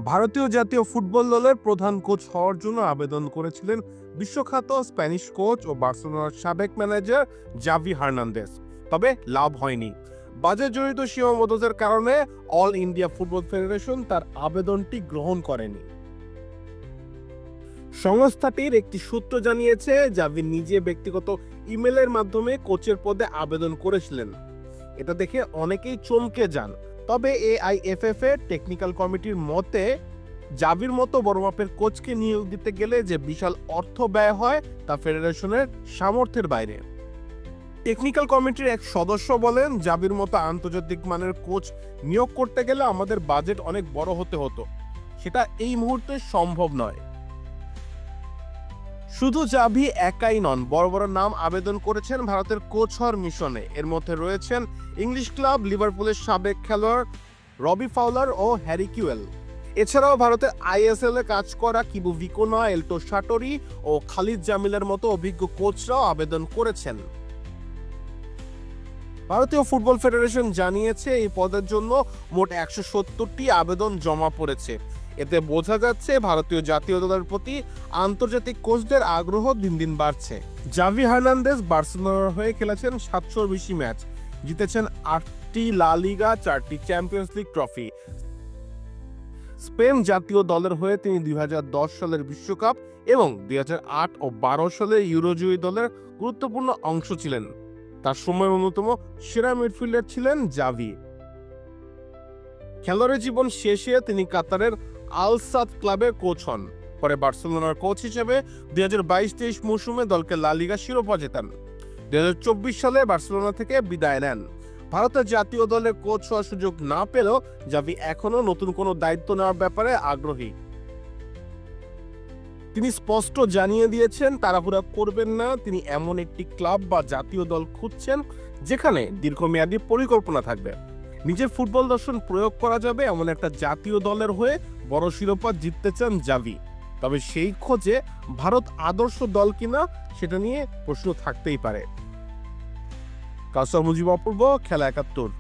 ভারতীয় জাতীয় ফুটবল দলের প্রধান কোচ হওয়ার জন্য আবেদন করেছিলেন বিশ্বখ্যাত স্প্যানিশ কোচ ও বার্সেলোনার সাবেক ম্যানেজার জাভি হার্নান্দেজ। তবে লাভ হয়নি। বাজেটজনিত সীমাবদ্ধতার কারণে অল ইন্ডিয়া ফুটবল ফেডারেশন তার আবেদনটি গ্রহণ করেনি। সংস্থাটির একটি সূত্র জানিয়েছে, জাভি নিজে ব্যক্তিগত ইমেলের মাধ্যমে কোচের পদে আবেদন করেছিলেন। এটা দেখে অনেকেই চমকে যান। তবে এআইএফএফ এর টেকনিক্যাল কমিটির মতে, জাভির মতো বড় মাপের কোচকে নিয়োগ দিতে গেলে যে বিশাল অর্থ ব্যয় হয় তা ফেডারেশনের সামর্থ্যের বাইরে। টেকনিক্যাল কমিটির এক সদস্য বলেন, জাভির মতো আন্তর্জাতিক মানের কোচ নিয়োগ করতে গেলে আমাদের বাজেট অনেক বড় হতে হতো, সেটা এই মুহূর্তে সম্ভব নয়। শুধু জাভি একাই নন, বড় বড় নাম আবেদন করেছেন ভারতের কোচ হওয়ার মিশনে। এর মধ্যে রয়েছেন ইংলিশ ক্লাব লিভারপুলের সাবেক খেলোয়াড় রবি ফাউলার ও হ্যারি কিউয়েল। এছাড়াও ভারতের আইএসএল এ কাজ করা কিবু ভিকোনা, এলটো শাটরি ও খালিদ জামিলের মতো অভিজ্ঞ কোচরাও আবেদন করেছেন। ভারতীয় ফুটবল ফেডারেশন জানিয়েছে, এই পদের জন্য মোট 170টি আবেদন জমা পড়েছে। এতে বোঝা যাচ্ছে ভারতীয় জাতীয় দলের প্রতি আন্তর্জাতিক কোচদের আগ্রহ দিন দিন বাড়ছে। জাভি হার্নান্দেজ বার্সেলোনার হয়ে খেলেছেন 700-র বেশি ম্যাচ, জিতেছেন 8টি লা লিগা, 4টি চ্যাম্পিয়ন্স লিগ ট্রফি। স্পেন জাতীয় দলের হয়ে তিনি 2010 সালের বিশ্বকাপ এবং 2008 ও 12 সালের ইউরোজয়ী দলের গুরুত্বপূর্ণ অংশ ছিলেন। তার সময় অন্যতম সেরা মিডফিল্ডার ছিলেন জাভি। খেলোয়াড়ী জীবন শেষে তিনি কাতারের আল সাদ ক্লাবে কোচ হন। পরে বার্সেলোনার কোচ হিসেবে 2022-23 মৌসুমে দলকে লা লিগা শিরোপা জেতান। 2024 সালে বার্সেলোনা থেকে বিদায় নেন। ভারতের জাতীয় দলের কোচ হওয়ার সুযোগ না পেলেও জাভি এখনো নতুন কোনো দায়িত্ব নেওয়ার ব্যাপারে আগ্রহী। তিনি স্পষ্ট জানিয়ে দিয়েছেন, তাড়াহুড়া করবেন না। তিনি এমন একটি ক্লাব বা জাতীয় দল খুঁজছেন যেখানে দীর্ঘমেয়াদী পরিকল্পনা থাকবে, নিজের ফুটবল দর্শন প্রয়োগ করা যাবে এমন একটা জাতীয় দলের হয়ে বড় শিরোপা জিততে চান জাভি। তবে সেই খোঁজে ভারত আদর্শ দল কিনা সেটা নিয়ে প্রশ্ন থাকতেই পারে। কাউসার মুজিব, অপূর্ব, খেলা 71।